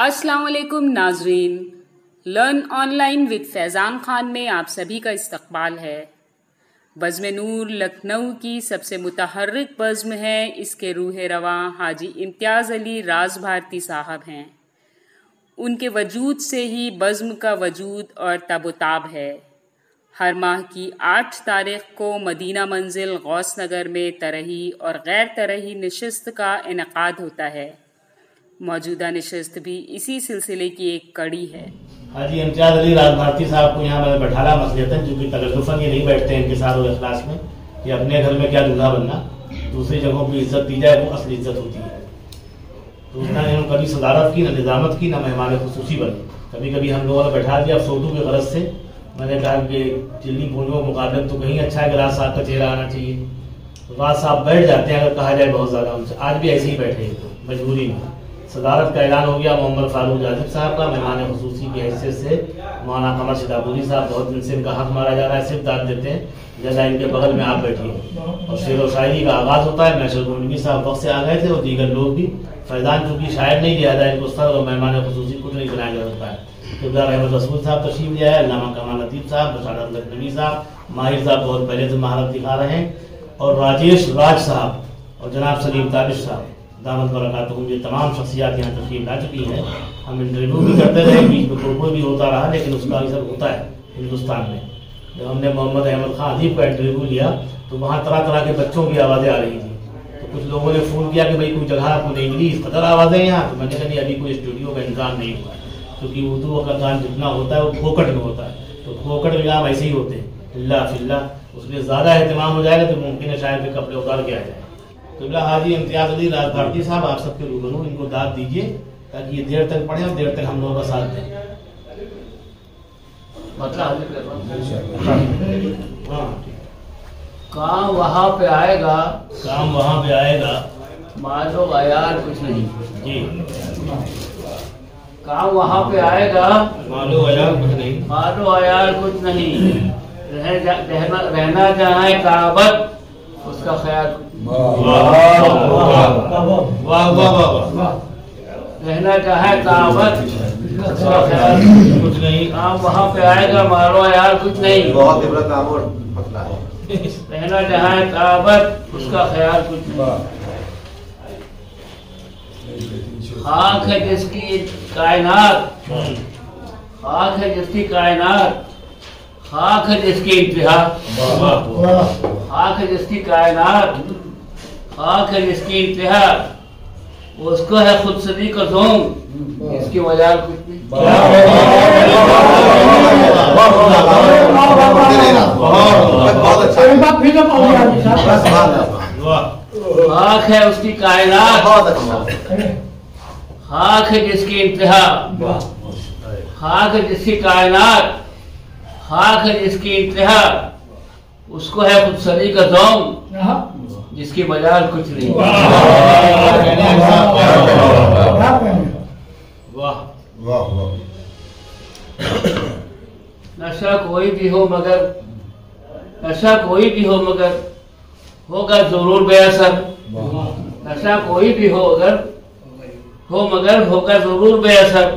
अस्सलाम वालेकुम नाजरीन, learn online with Faizan Khan में आप सभी का इस्तकबाल है। बज़्म नूर लखनऊ की सबसे मुतहर्रिक बज़्म है। इसके रूह रवां हाजी इम्तियाज़ अली राज भारती साहब हैं। उनके वजूद से ही बज़्म का वजूद और तबोताब है। हर माह की 8 तारीख को मदीना मंजिल गौस नगर में तरही और गैर तरही नशिस्त का इनेकाद होता है। मौजूदा नशिस्त भी इसी सिलसिले की एक कड़ी है। हाजी इम्तियाज अली राज भारती साहब को यहाँ मैंने बैठाला मसलियतन, क्योंकि तकल्लुफ़न ये नहीं बैठते हैं इनके साथ और इखलास में कि अपने घर में क्या दूल्हा बनना, दूसरी जगहों की इज्जत दी जाए, वो असली इज्जत होती है। तो उसने कभी सदारत की, न निज़ामत की, न मेहमान खुसूसी बनी। कभी कभी हम लोगों ने बैठा दिया फोटो की गरज से। मैंने कहा कि चिल्ली पूंजों के मुकाबले तो कहीं अच्छा है कि राज साहब का चेहरा आना चाहिए। तो राज साहब बैठ जाते हैं अगर कहा जाए बहुत ज़्यादा उनसे। आज भी ऐसे ही बैठे हैं मजबूरी में। सदारत का ऐलान हो गया मोहम्मद फारूक जाजिब साहब का। मेहमान खुसूसी की हैसियत से मौलाना कमर शिदापुरी साहब, बहुत दिन से इनका हक मारा जा रहा है, सिर्फ दाद देते हैं जैसा इनके बगल में आप बैठिए। और शेर व शायरी का आगाज होता है। मैशर गोलवी साहब वक्त से आ गए थे और दीगर लोग भी। फैजान चूंकि शायर नहीं लिया जाए, इनको सर और मेहमान खुसूसी कुछ नहीं बनाया जा सकता है। किरदार अहमद रसूल साहब तशरीफ लिया है, अल्लामा कमाल लतीफ़ साहब, बशारत लखनवी साहब, माहिर साहब बहुत पहले से महारत दिखा रहे हैं, और राजेश राज साहब और जनाब सलीम ताबिश साहब दामद बरकातहुम, ये तमाम शख्सियात यहाँ तशरीफ ला चुकी हैं। हम इंटरव्यू भी करते रहे, बीच में प्रोग्राम भी होता रहा, लेकिन उसका असर होता है हिंदुस्तान में। जब हमने मोहम्मद अहमद खान अदीब का इंटरव्यू लिया तो वहाँ तरह तरह के बच्चों की आवाज़ें आ रही थी। तो कुछ लोगों ने फ़ोन किया कि भाई कोई जगह आपको नहीं मिली, इस कदर आवाज़ें यहाँ। तो मैंने कहा अभी कोई स्टूडियो का इंतजाम नहीं हुआ, क्योंकि उर्दू का काम जितना होता है वो फोकट में होता है। तो फोकट में काम ऐसे ही होते हैं, हिल्ला फिल्ला। उसमें ज़्यादा एहतमाम हो जाएगा तो मुमकिन है शायद फिर कपड़े उतार के आ जाए। तो हाजी इम्तियाज अली राज भारती साहब आप सबके रूबरू इनको दाद दीजिए ताकि ये देर तक पढ़े और देर तक हम लोगों का साथ दें। काम वहाँ पे आएगा, काम वहाँ पे आएगा, मानो अयार कुछ नहीं जी। काम वहाँ पे आएगा, मानो अयार कुछ नहीं, मानो अयार कुछ नहीं। रहना जहाँ काबत उसका ख्याल रहना चाहे काबत उसका ख्याल कुछ नहीं। काम वहाँ पे आएगा, मारो यार कुछ नहीं। बहुत इबरत नाम और फतला है। रहना चाहे काबत उसका ख्याल कुछ नहीं। खाक है जिसकी कायनात, खाक है जिसकी कायनात, खाक है जिसकी इंतहा, खाक है जिसकी कायनात, खाक है जिसकी इंतहा, उसको है खुद सदी का ज़ोम, इसकी वजह कुछ नहीं। खाक है उसकी कायनात, खाक है जिसकी इंतहा, खाक है जिसकी कायनात, खाक है जिसकी इंतहा, उसको है खुद सदी का ज़ौम, जिसकी मजाल कुछ नहीं। वाह वाह। नशा कोई भी हो मगर, नशा कोई भी हो मगर होगा जरूर बेअसर। नशा कोई भी हो अगर हो मगर होगा जरूर बेअसर।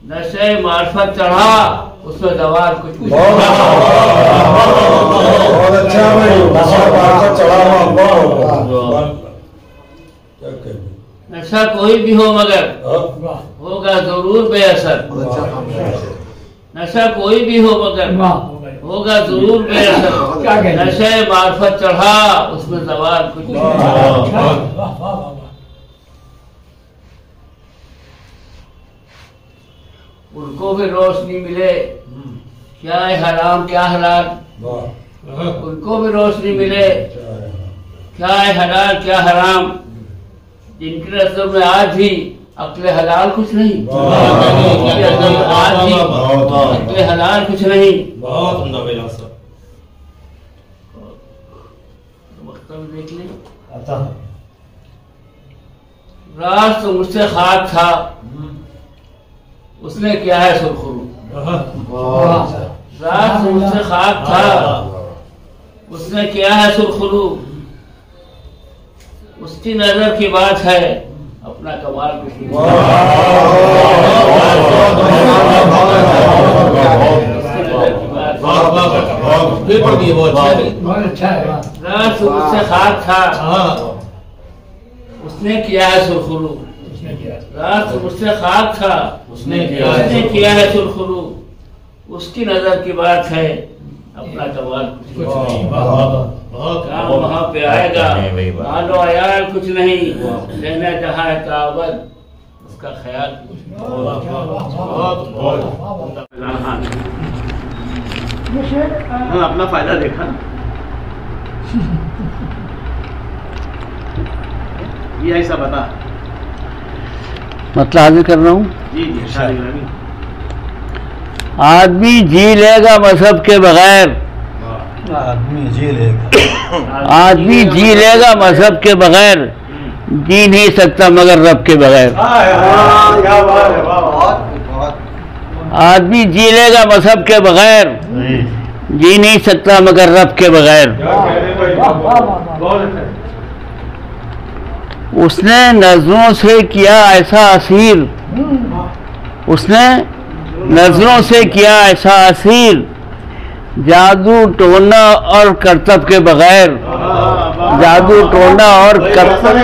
नशे मार्फत चढ़ा उसमें दवा कुछ नहीं। बहुत अच्छा भाई, नशा कोई भी हो मगर होगा जरूर बेअसर। नशा कोई भी हो मगर होगा जरूर बेअसर। नशे मार्फत चढ़ा उसमें दवा कुछ नहीं। उनको भी रोशनी मिले, क्या है हराम क्या हलाल। उनको भी रोशनी मिले, क्या है हलाल क्या हराम। जिनकी नजर में आज भी अक्ल हलाल कुछ नहीं, आज भी अक्ल हलाल कुछ नहीं। बहुत उम्दा सर, देख लें। राज तो मुझसे खाक था, उसने क्या है सुरखरू। रात मुझसे खाक था, उसने क्या है सुरखरू। उसकी नजर की बात है, अपना कमाल कुछ नहीं। पड़ गई, वो अच्छा है, बहुत अच्छा है। रस उससे खाक था, उसने किया है सुरखुरू। रस उससे खाक था, उसने किया है सुरखुरू। उसकी नजर की बात है, अपना जवाब काम वहाँ पे आएगा। मानो यार कुछ नहीं, लेना जहाँ है तावत, उसका ख्याल। अपना फायदा देखा। ये ऐसा बता, मतलब हाजिर कर रहा हूँ। जी जी शादी आदमी जी लेगा मजहब के बगैर, आदमी जी लेगा, आदमी जी लेगा मजहब के बगैर, जी नहीं सकता मगर रब के बगैर। क्या बात है, बहुत आदमी जी लेगा मजहब के बगैर, जी नहीं सकता मगर रब के बगैर। उसने नजरों से किया ऐसा असीर, उसने नजरों से किया ऐसा असीर, जादू टोना और करतब के बगैर, जादू टोना और करतब।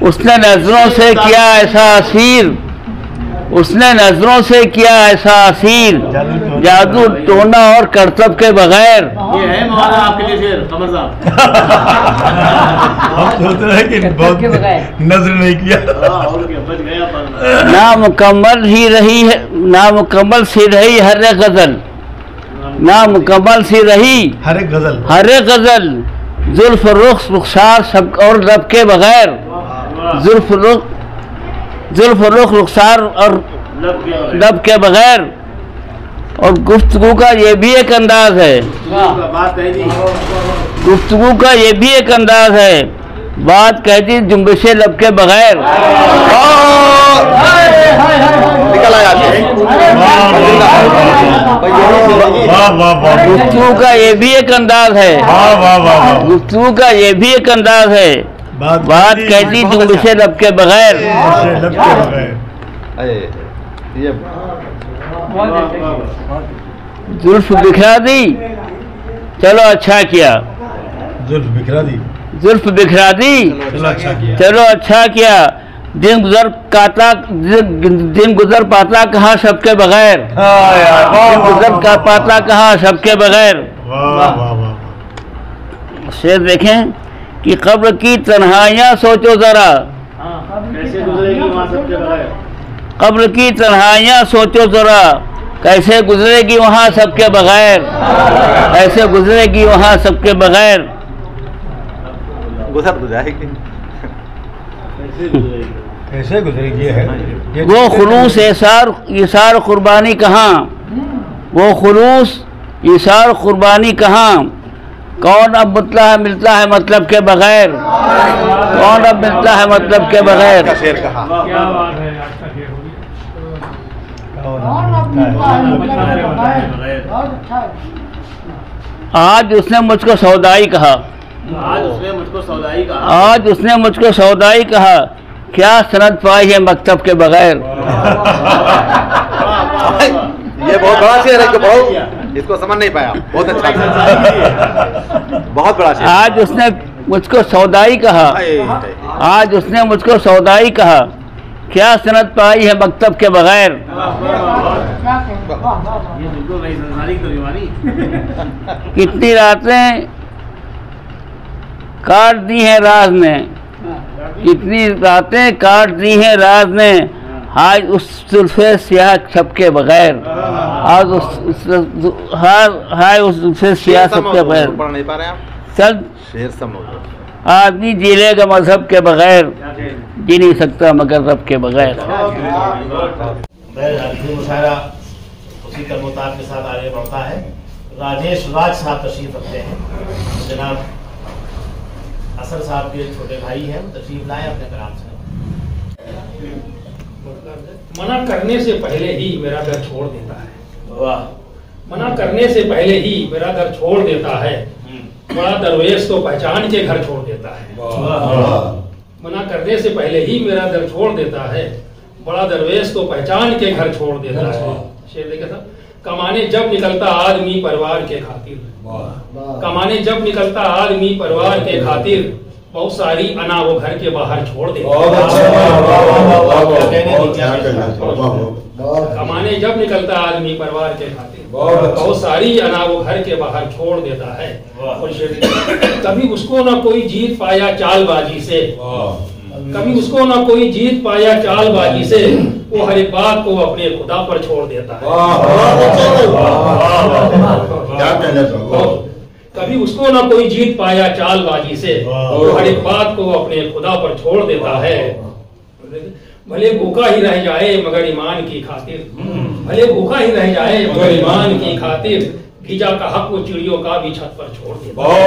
उसने नजरों से किया ऐसा असीर, उसने नजरों से किया ऐसा असीर, जादू टोना और करतब के बगैर। ये है मौलाना आपके लिए शेर कमर साहब। हम सोच रहे हैं कि बहुत नजर नहीं किया। और क्या बच गया पर। नामुकम्मल ही रही है, नामुकम्मल सी रही हर एक गजल, नामुकम्मल सी रही हर एक गजल, हर एक गजल, जुल्फ रुख रुखसार सब और लब के बगैर, जुल्फ रुख रुखसार और लब के बगैर। और गुफ्तगू का ये भी एक अंदाज है, बात है जी, गुफ्तगू का ये भी एक अंदाज है, बात कहती जुम्बिशे लब के बगैर। निकल आया गुफ्तगू का ये भी एक अंदाज है, गुफ्तगू का ये भी एक अंदाज है, बात कहती जुम्बिशे लब के बगैर। जुल्फ बिखरा दी, चलो अच्छा किया, जुल्फ बिखरा दी, जुल्फ बिखरा दी, चलो अच्छा किया, चलो अच्छा किया। दिन गुजर पाता कहाँ सबके बगैर, दिन गुजर का पाता कहाँ सबके बगैर। शेर देखें कि कब्र की तन्हाइयाँ सोचो जरा, कैसे गुजरेगी वहाँ सबके बगैर। कब्र की तन्हाइयाँ सोचो जरा, कैसे गुजरेगी वहाँ सबके बगैर, कैसे गुजरेगी वहाँ सबके बगैर। गुजर जाएगी, कैसे गुजरेगी है वो खुलूस इसार कुर्बानी कहाँ, वो खुलूस इसार कुर्बानी कहाँ। कौन अब मिलता है मतलब के बगैर, कौन अब मिलता है मतलब के बगैर। शेर कहा, आज उसने मुझको सौदाई कहा, आज उसने मुझको सौदाई कहा, आज उसने मुझको सौदाई कहा, क्या सनद पाई है मकतब के बगैर। ये बहुत बड़ा शेर है कि बहुत इसको समझ नहीं पाया, बहुत अच्छा, बहुत बड़ा शेर। आज उसने मुझको सौदाई कहा, आज उसने मुझको सौदाई कहा, क्या सनद पाई है मकतब के बगैर। ये बिल्कुल नई संसारी तर्जुमानी। कितनी रातें काट दी हैं राज ने, कितनी रातें काट दी हैं राज ने, आज उस जुल्फे स्याह छपके बगैर, आज उस जुल्फे स्याह छपके बगैर। पढ़ नहीं पा रहे आप, चल शेर समझ। आदमी जी लेगा मजहब के बगैर, जी नहीं सकता मगर रब के बगैर। मुशायरा उसी तरमोताब के साथ आगे बढ़ता है। राजेश राज साहब तशरीफ रखते हैं, जनाब असर साहब के छोटे भाई हैं, तशरीफ लाए अपने कलाम से। मना करने से पहले ही मेरा घर छोड़ देता है, वाह, मना करने से पहले ही मेरा घर छोड़ देता है, बड़ा दरवेश तो पहचान के घर छोड़ देता है। मना करने से पहले ही मेरा घर छोड़ देता है, बड़ा दरवेश तो पहचान के घर छोड़ देता है। शेर देखा था, कमाने जब निकलता आदमी परिवार के खातिर, कमाने जब निकलता आदमी परिवार के खातिर, बहुत सारी अना वो घर के बाहर छोड़ देता है। कमाने जब निकलता आदमी परिवार के खातिर, बहुत सारी अना वो घर के बाहर छोड़ देता है। और कभी उसको ना कोई जीत पाया चालबाजी से, कभी उसको ना कोई जीत पाया चालबाजी से, वो हर एक बात को अपने खुदा पर छोड़ देता है। कभी उसको ना कोई जीत पाया चालबाजी से, वो हर एक बात को अपने खुदा पर छोड़ देता है। भले भूखा ही रह जाए मगर ईमान की खातिर, भले भूखा ही रह जाए मगर ईमान की खातिर, गिजा का हक वो चिड़ियों का भी छत पर छोड़ देता है।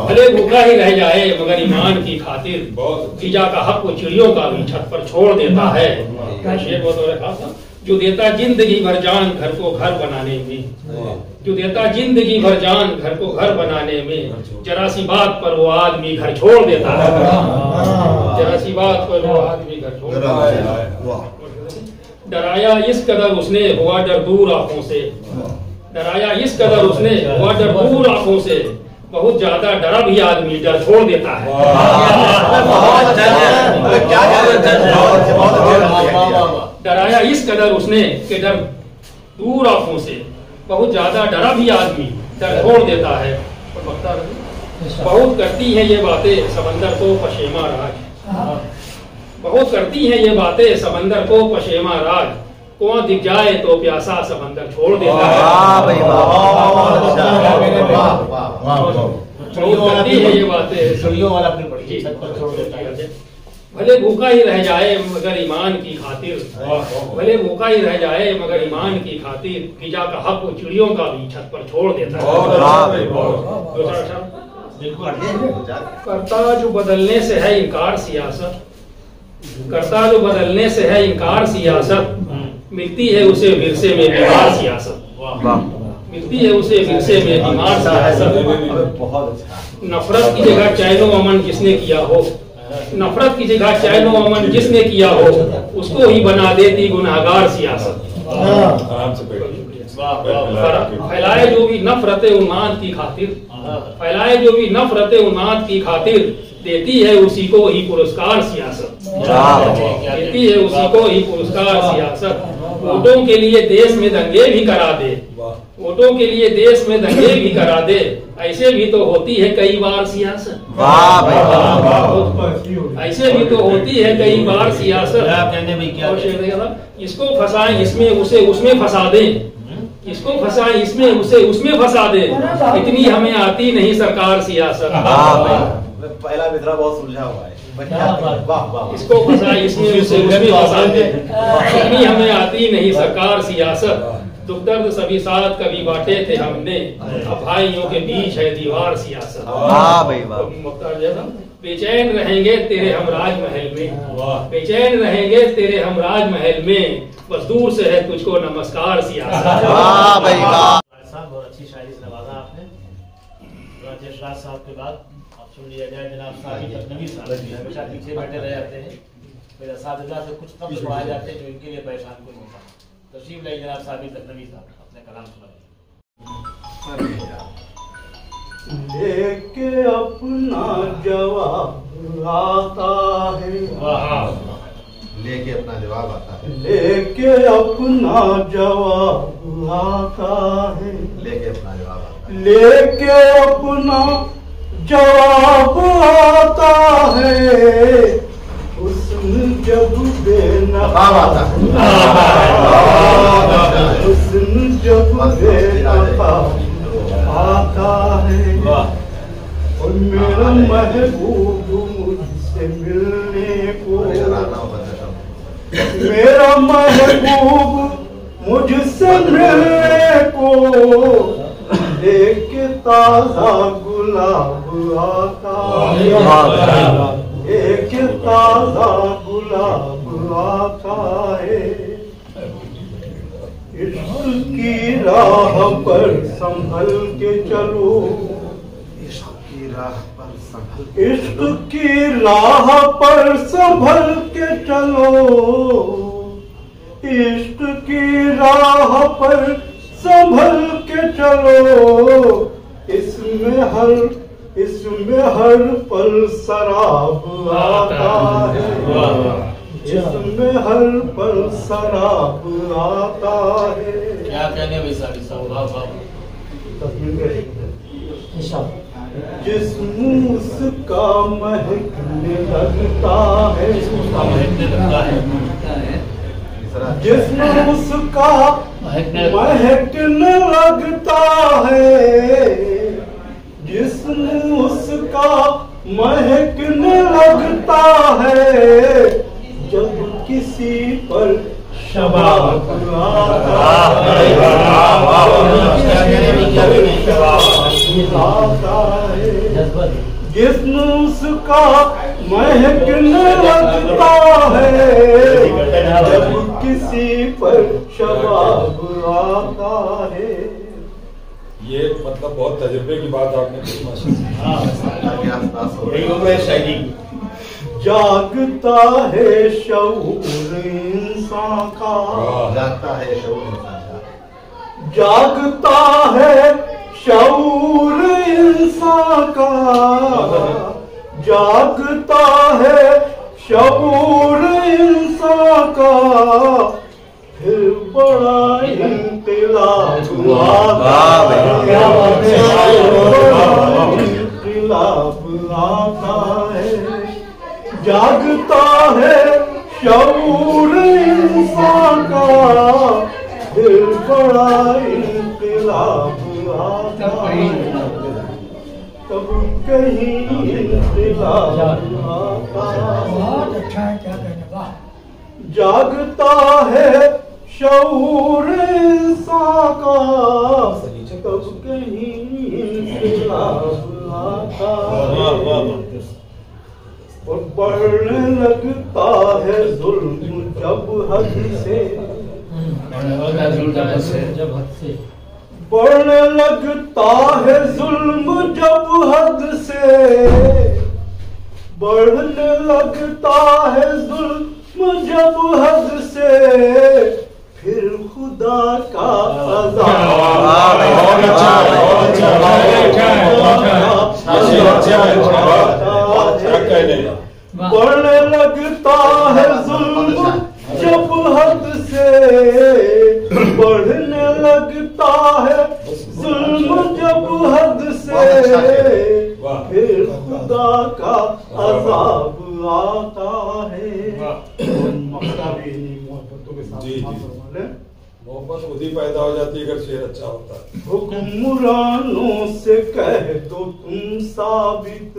भले भूखा ही रह जाए मगर ईमान की खातिर, गिजा का हक वो चिड़ियों का भी छत पर छोड़ देता है। शेर बहुत और खास था, जो देता जिंदगी भर जान घर को घर बनाने में, जो देता जिंदगी भर जान घर को घर बनाने में, जरा सी बात पर वो आदमी घर छोड़ देता है। जरा सी बात पर वो आदमी घर छोड़ देता है। डराया इस कदर उसने हुआ डर दूर आंखों से, डराया इस कदर उसने हुआ डर दूर आंखों से, बहुत ज्यादा डरा भी आदमी डर छोड़ देता है। डराया इस कदर उसने कि डर दूर आंखों से, बहुत ज्यादा डरा भी आदमी डर छोड़ देता है। बहुत करती हैं ये बातें समंदर को पशेमा राज, बहुत करती हैं ये बातें समंदर को पशेमा राज, कुआं दिख जाए तो प्यासा समंदर छोड़ देता है। बहुत करती है ये बातें, भले भूखा ही रह जाए मगर ईमान की खातिर, भले भूखा ही रह जाए मगर ईमान की खातिर, गिजा का हक वो चिड़ियों का भी छत पर छोड़ देता है। करता जो बदलने से है इनकार सियासत, करता जो बदलने से है इनकार सियासत, मिलती है उसे विरसे में बीमार सियासत, मिलती है उसे विरसे में बीमार सियासत। नफरत की जगह चैनो अमन जिसने किया हो, नफरत की जगह चैनो अमन जिसने किया हो, उसको ही बना देती गुनाहगार सियासत। फैलाए जो भी नफरत उन्माद की खातिर, फैलाए जो भी नफरत उन्माद की खातिर, देती है उसी को ही पुरस्कार सियासत, देती है उसी को ही पुरस्कार सियासत। वोटों के लिए देश में दंगे भी करा दे, वोटों के लिए देश में दंगे भी करा दे, ऐसे भी तो होती है कई बार सियासत। ऐसे भी तो होती है कई बार सियासत। इसको फंसाएं इसमें उसे उसमें फंसा दे, इसको फंसाएं इसमें उसे उसमें फंसा दे, इतनी हमें आती नहीं सरकार सियासत। पहला मित्रा बहुत सुलझा हुआ है। इसको फंसाएं इसमें उसे उसमें फंसा दे, इतनी हमें आती नहीं सरकार सियासत। दुख दर्द सभी साथ कभी बांटे थे हमने, अब भाइयों के बीच है दीवार सियासत। बेचैन रहेंगे तेरे हम राजमहल में, बेचैन रहेंगे तेरे हम राजमहल में, बस दूर से है तुझको नमस्कार सियासत। बहुत अच्छी शायरी से नवाजा आपने। राज साहब के बाद आप सुन लिया जाए जनाब साबित लखनवी साहब, हमेशा पीछे बैठे रह जाते हैं, फिर असातिज़ा से कुछ कम पढ़ाए जाते हैं जो इनके लिए परेशान कोई होता है। तशरीफ लाइए जनाब साबित लखनवी साहब, अपने कलाम सुनाइए। लेके अपना जवाब आता है, लेके अपना जवाब आता है, लेके अपना जवाब आता है, लेके अपना जवाब आता है, लेके अपना जवाब आता है, हुस्न जब बेनकाब आता है, हुस्न जब बेनकाब आता है, और मेरा महबूब मुझसे मिलने को, मेरा महबूब मुझसे मिलने को, लेके ताजा गुलाब आता है, एक ताजा गुलाब आता है। इश्क की राह पर संभल के चलो, इश्क की राह इश्क की राह पर संभल के चलो, इश्क की राह पर संभल के चलो, इसमें हर पल शराब आता है, इसमें हर पल शराब आता है। क्या कहने वैशाली साहब? जिस्म उसका महकने लगता है, जिस्म उसका महकने लगता है, जिस्म उसका महकने लगता है, जब किसी पर शबाब आता है, जिस्म उसका महकने लगता है, जब किसी पर शबाब आता है। ये मतलब बहुत तजुर्बे की बात आपने की। जागता है शऊर इंसान का, जागता है शऊर इंसान का, जागता है शऊर इंसान का, जागता है शऊर इंसान का, फिर बड़ा इंक़िलाब आता है, जागता है शऊर इंसान का, फिर बड़ा इंक़िलाब आता है, तब कहीं इंक़िलाब आता है, जागता है शऊर इंसान का, तब कहीं इंक़िलाब आता है, और बढ़ने लगता है जुल्म जब हद से, बढ़ने लगता है जुल्म जब हद से, बढ़ने लगता है जुल्म जब हद से, फिर खुदा का बढ़ने लगता है जुल्म जब हद से, बढ़ने लगता है जुल्म जब हद से, फिर खुदा का अज़ाब आता है। मोहब्बत खुद ही पैदा हो जाती है अगर शेर अच्छा होता है। हुक्मरानों से कह दो तुम साबित,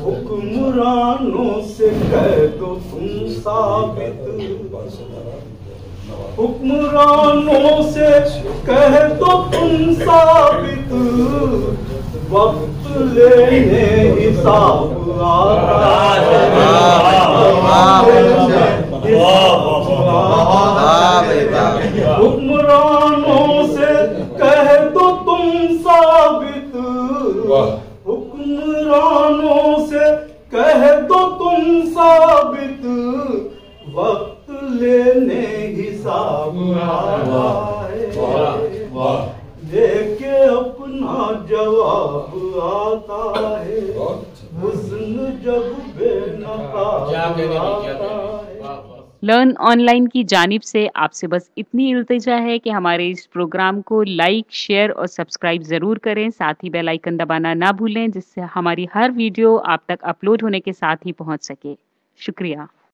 हुक्मरानों से कह दो तुम साबित, हुक्मरानों से कह दो तुम साबित, वक्त लेने हिसाब आता है, हुक्मरानों से कह दो तुम साबित, हुक्मरानों से कह दो तुम साबित, वक्त लेने हिसाब आता है, देके अपना जवाब आता है, हुस्न जब बेनकाब आता है। लर्न ऑनलाइन की जानिब से आपसे बस इतनी इल्तिजा है कि हमारे इस प्रोग्राम को लाइक, शेयर और सब्सक्राइब ज़रूर करें। साथ ही बेल आइकन दबाना ना भूलें, जिससे हमारी हर वीडियो आप तक अपलोड होने के साथ ही पहुंच सके। शुक्रिया।